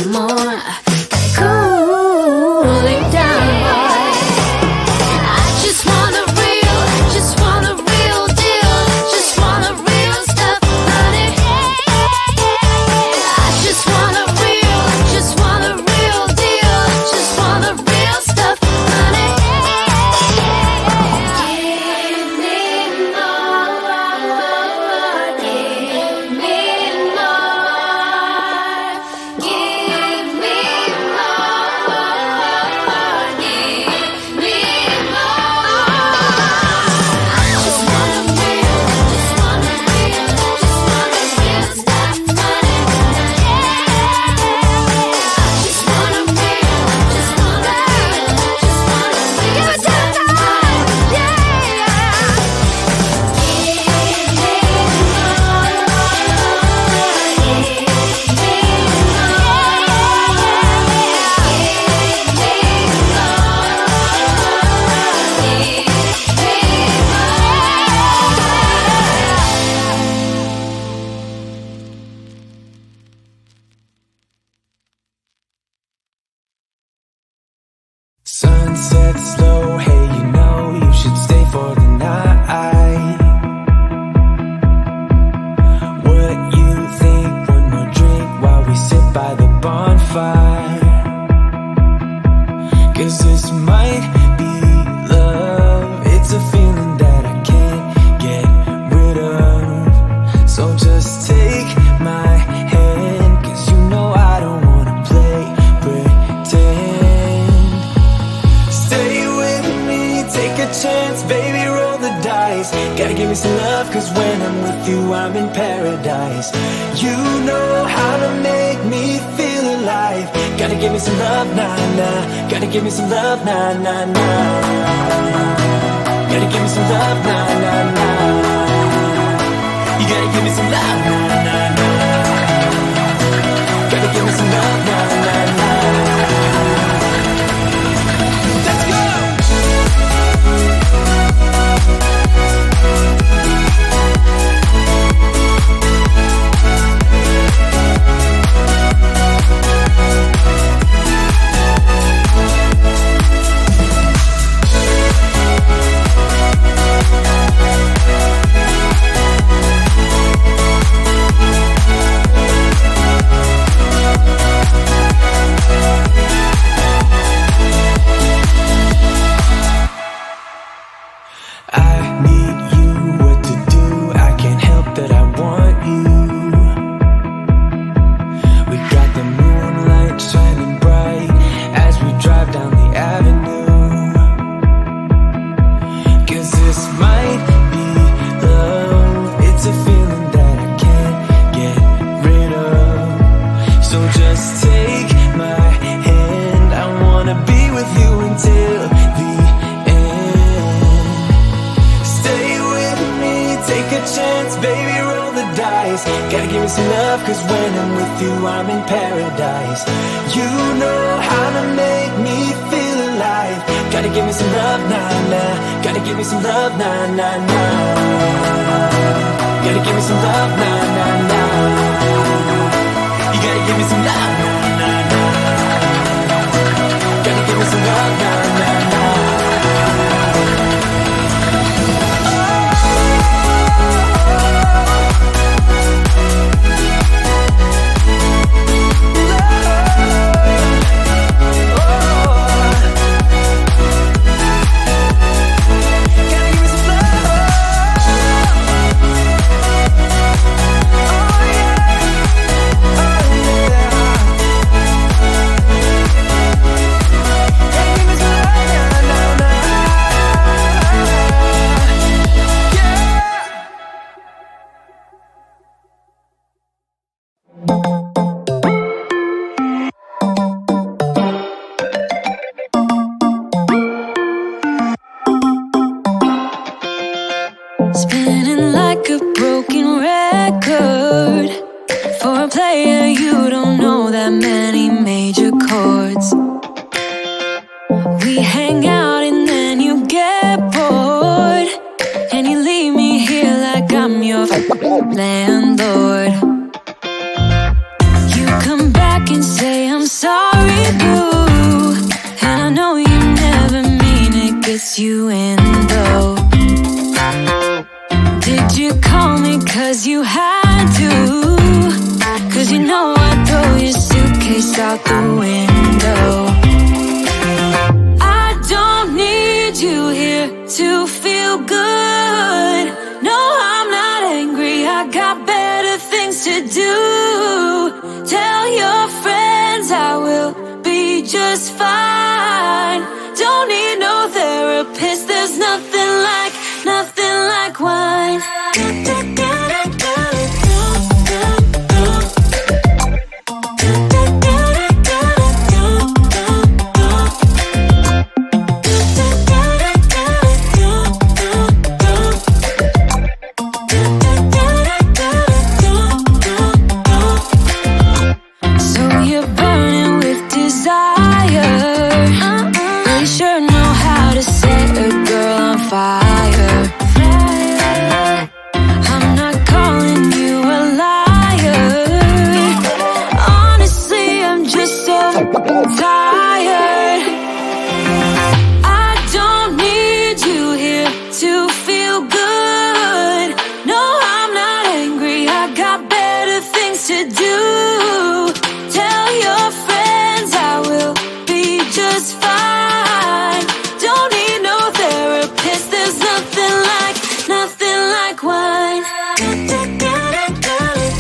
more. Cool it down, boy. I just want a real deal. Just want a real stuff, honey. I just want a real deal. Just want a real stuff, honey. Give me more, give me more, give me more, give me more. I just want a real stuff, honey. I just want a real give it time, yeah. Sunset slow, hey, you know you should stay for the night. What you think? One more drink while we sit by the bonfire. 'Cause this might be love. It's a feeling that I can't get rid of. So just take my hand, 'cause you know I don't wanna play pretend. Stay with me, take a chance, baby, roll the dice. Gotta give me some love, 'cause when I'm with you, I'm in paradise. You know how to make me feel alive. Gotta give me some love, nah, nah. Gotta give me some love, nah, nah, nah. Gotta give me some love, nah, nah, nah. You gotta give me some love, nah, nah, nah. Gotta give me some love, nah, nah, nah. Let's go! I need you, what to do, I can't help that I want you. We got the moonlight shining bright as we drive down the avenue. 'Cause this might be love. It's a feeling that I can't get rid of. So just take my hand, I wanna be with you until the end. Stay with me, take a chance, baby, roll the dice. Gotta give me some love, 'cause when I'm with you, I'm in paradise. You know how to make me feel alive. Gotta give me some love, nah, nah. Gotta give me some love, nah, nah, nah. Gotta give me some love, nah, nah, nah. You gotta give me some love, nah, nah, nah. Gotta give me some love, nah, nah, nah. Spinning like a broken record. For a player, you don't know that many major chords. We hang out and then you get bored, and you leave me here like I'm your landlord. You come back and say I'm lets you in though. Did you call me 'cause you had to? 'Cause you know I'd throw your suitcase out the window. I don't need you here to feel good. No, I'm not angry, I got better things to do. Tell your friends I will be just fine. Don't need no therapist, there's nothing like wine. So you're burning with desire. You sure know how to set a girl on fire. I'm not calling you a liar. Honestly, I'm just so tired. I don't need you here to feel good. No, I'm not angry, I got better things to do. Tell your friends I will be just fine. Don't need no therapist, there's nothing like wine. There's nothing like wine.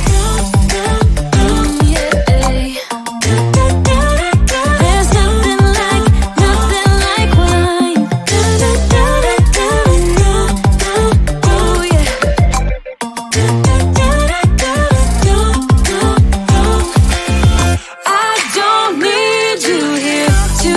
Oh yeah. I don't need you here to